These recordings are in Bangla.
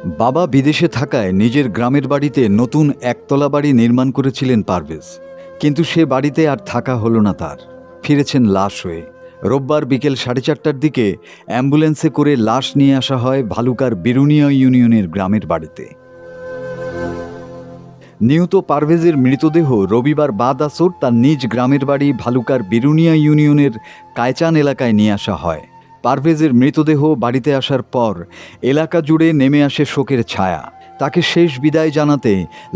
বাবা বিদেশে থাকায় নিজের গ্রামের বাড়িতে নতুন একতলা বাড়ি নির্মাণ করেছিলেন পারভেজ, কিন্তু সে বাড়িতে আর থাকা হলো না তার। ফিরেছেন লাশ হয়ে। রোববার বিকেল 4:30টার দিকে অ্যাম্বুলেন্সে করে লাশ নিয়ে আসা হয় ভালুকার বিরুনিয়া ইউনিয়নের গ্রামের বাড়িতে। নিহত পারভেজের মৃতদেহ রবিবার বাদ আসর তার নিজ গ্রামের বাড়ি ভালুকার বিরুনিয়া ইউনিয়নের কায়চান এলাকায় নিয়ে আসা হয়। পারভেজের মৃতদেহ বাড়িতে আসার পর এলাকা জুড়ে নেমে আসে শোকের ছায়া। তাকে শেষ বিদায় জানাতে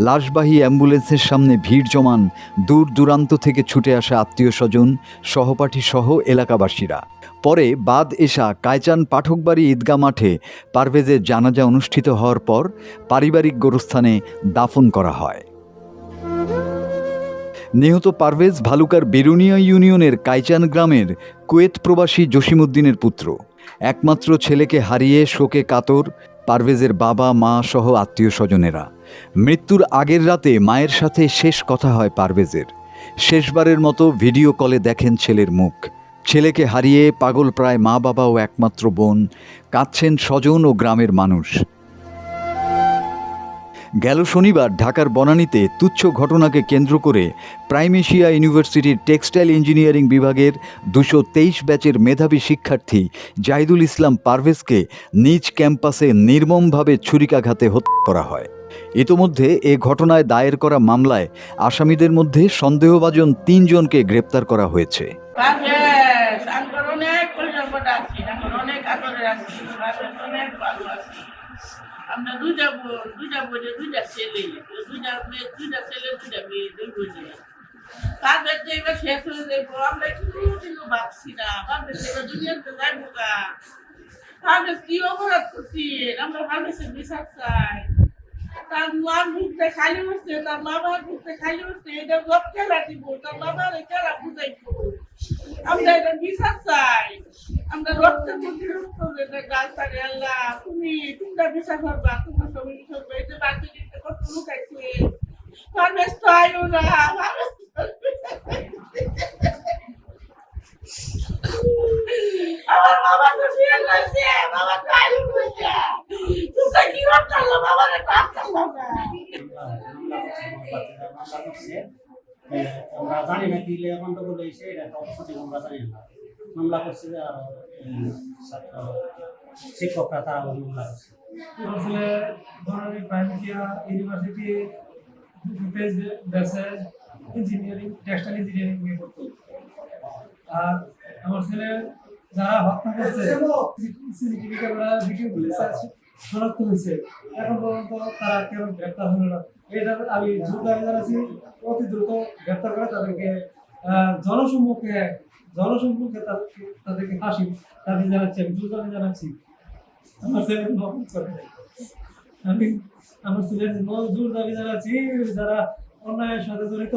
লাশবাহী অ্যাম্বুলেন্সের সামনে ভিড় জমান দূর দূরান্ত থেকে ছুটে আসা আত্মীয় স্বজন, সহপাঠী সহ এলাকাবাসীরা। পরে বাদ এশা কায়চান পাঠকবাড়ি ঈদগাহ মাঠে পারভেজের জানাজা অনুষ্ঠিত হওয়ার পর পারিবারিক গোরস্থানে দাফন করা হয়। নিহত পারভেজ ভালুকার বিরুনিয়া ইউনিয়নের কাইচান গ্রামের কুয়েত প্রবাসী জসিমউদ্দিনের পুত্র। একমাত্র ছেলেকে হারিয়ে শোকে কাতর পারভেজের বাবা মা সহ আত্মীয় স্বজনেরা। মৃত্যুর আগের রাতে মায়ের সাথে শেষ কথা হয় পারভেজের। শেষবারের মতো ভিডিও কলে দেখেন ছেলের মুখ। ছেলেকে হারিয়ে পাগল প্রায় মা বাবা ও একমাত্র বোন, কাঁদছেন স্বজন ও গ্রামের মানুষ। গেল শনিবার ঢাকার বনানীতে তুচ্ছ ঘটনাকে কেন্দ্র করে প্রাইম এশিয়া ইউনিভার্সিটির টেক্সটাইল ইঞ্জিনিয়ারিং বিভাগের 223 ব্যাচের মেধাবী শিক্ষার্থী জাহিদুল ইসলাম পারভেজকে নিজ ক্যাম্পাসে নির্মমভাবে ছুরিকাঘাতে হত্যা করা হয়। ইতোমধ্যে এ ঘটনায় দায়ের করা মামলায় আসামিদের মধ্যে সন্দেহভাজন 3 জনকে গ্রেপ্তার করা হয়েছে। আমরা দুইটা বোঝে দুইটা ছেলে, দুইটা মেয়ে, দুইটা ছেলে, দুইটা মেয়ে, দুই বোঝে। তাদের যে এবার শেষ হয়ে যাবো, আমরা কিন্তু ভাবছি না, ভাবছি এবার দুনিয়াতে যাইবো গা। ভাবছি কি অপরাধ করছি, আমরা ভাবছি বিচার চাই। তার মা মুখতে খালি বসছে, তার বাবার মুখতে খালি বসছে, এটা সব খেলা দিব, তার বাবার খেলা বুঝাইবো। আমরা এটা বিচার চাই। আমরা রক্তের মধ্যে রক্ত যেটা গাছ পারে আল্লাহ, তোমরা বিচার করবা, তোমরা সবাই করবে। এই যে বাচ্চা দিতে কত লুকাইছে, পারভেজ তো আয়ো না, আমার বাবা তো বিয়ে করছে, বাবা তো আয়ো করছে, তোমরা কি করছো বাবারে কাটছো না। আমরা জানি না কি গন্ডগোল হয়েছে, এটা সঠিক আমরা জানি না। মামলা করছে শিক্ষকরা, তারা মামলা করছে। আসলে Banani prime Asia university engineering, textile engineering নিয়ে করতো। আর আমার ছেলে যারা হত্যা করছে, সিসিটিভি ক্যামেরা ভিডিওগুলি শনাক্ত হয়েছে, এখন পর্যন্ত তারা কেন গ্রেপ্তার হলো না। এটা আমি দ্রুত দাবি জানাচ্ছি, অতি দ্রুত গ্রেপ্তার করে তাদেরকে জনসম্মুখে তাদেরকে ফাঁসি দাবি জানাচ্ছি। আমি দ্রুত দাবি জানাচ্ছি। আমার ছেলের আমার ছেলের জোর দাবি জানাচ্ছি, যারা অন্যায়ের সাথে জড়িত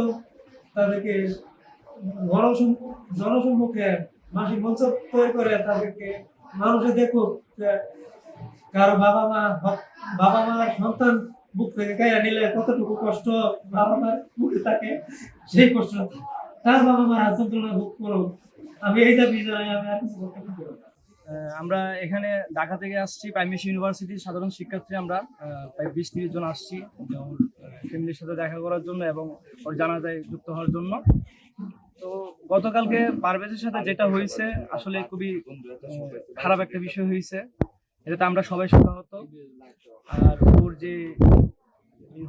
তাদেরকে জনসম্মুখে মাসিক মঞ্চ তৈরি করে তাদেরকে মানুষে দেখুক কারো বাবা মার সন্তান বুক থেকে গায়ে নিলে কতটুকু কষ্ট বাবা মার মুখে থাকে, সেই কষ্ট তার বাবা মার হাত যন্ত্রণা ভোগ করুক। আমি এই দাবি জানাই, আমি আর কিছু করতে পারবো না। আমরা এখানে ঢাকা থেকে আসছি, প্রাইম এশিয়া ইউনিভার্সিটির সাধারণ শিক্ষার্থী। আমরা প্রায় 20-30 জন আসছি ওর ফ্যামিলির সাথে দেখা করার জন্য এবং ওর জানাজায় যুক্ত হওয়ার জন্য। তো গতকালকে পারভেজের সাথে যেটা হয়েছে আসলে খুবই খারাপ একটা বিষয় হয়েছে। এটাতে আমরা সবাই শোকাহত। আর ওর যে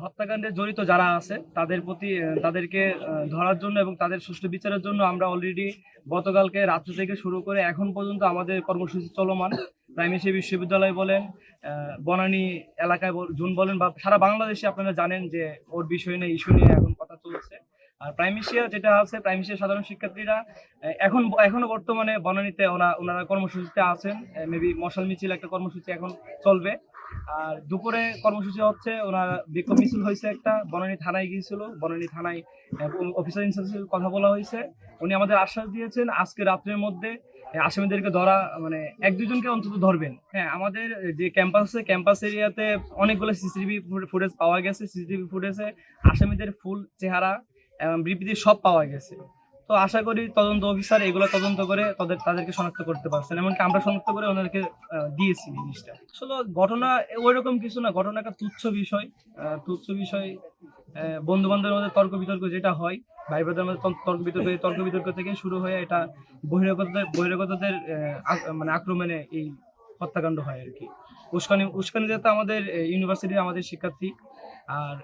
হত্যাকাণ্ডে জড়িত যারা আছে তাদেরকে ধরার জন্য এবং তাদের সুষ্ঠু বিচারের জন্য আমরা অলরেডি গতকালকে রাত্র থেকে শুরু করে এখন পর্যন্ত আমাদের কর্মসূচি চলমান। প্রাইম এশিয়া বিশ্ববিদ্যালয় বলেন, বনানী এলাকায় জুন বলেন, বা সারা বাংলাদেশে আপনারা জানেন যে ওর বিষয় নিয়ে ইস্যু নিয়ে এখন কথা চলছে। আর প্রাইম এশিয়া যেটা আছে, প্রাইম এশিয়ার সাধারণ শিক্ষার্থীরা এখনো বর্তমানে বনানীতে ওনারা কর্মসূচিতে আছেন। মেবি মশাল মিছিল একটা কর্মসূচি এখন চলবে। আর দুপুরে কর্মসূচি হচ্ছে, ওনার বিক্ষোভ মিছিল হয়েছে একটা, বনানী থানায় গিয়েছিল। বনানী থানায় অফিসার ইনচার্জের কথা বলা হয়েছে। উনি আমাদের আশ্বাস দিয়েছেন আজকে রাত্রের মধ্যে আসামিদেরকে ধরা, মানে 1-2 জনকে অন্তত ধরবেন। হ্যাঁ, আমাদের যে ক্যাম্পাস এরিয়াতে অনেকগুলো সিসিটিভি ফুটেজ পাওয়া গেছে। সিসিটিভি ফুটেজে আসামিদের ফুল চেহারা এবং বিবৃতি সব পাওয়া গেছে। তো তো আশা করি তদন্ত অফিসার এগুলো তদন্ত করে তাদেরকে শনাক্ত করতে পারছেন, এমনকি আমরা শনাক্ত করে ওনাদেরকে দিয়েছি জিনিসটা। আসলে ঘটনা ওইরকম কিছু না, ঘটনা একটা তুচ্ছ বিষয়। বন্ধু বান্ধবের মধ্যে তর্ক বিতর্ক যেটা হয়, ভাই ব্রাদারের মধ্যে তর্ক বিতর্ক থেকে শুরু হয়ে এটা বহিরাগতদের মানে আক্রমণে এই হত্যাকাণ্ড হয় আর কি। উস্কানি যেহেতু আমাদের ইউনিভার্সিটির আমাদের শিক্ষার্থী, আর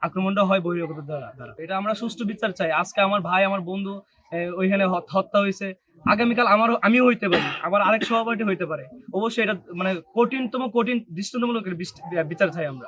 আক্রমণটা হয় বহিরাগতদের দ্বারা। এটা আমরা সুষ্ঠু বিচার চাই। আজকে আমার ভাই, আমার বন্ধু ওইখানে হত্যা হয়েছে, আগামীকাল আমিও হইতে পারি, আবার আরেক সহপাঠী হইতে পারে। অবশ্যই এটা মানে কঠিন দৃষ্টান্তমূলক বিচার চাই আমরা।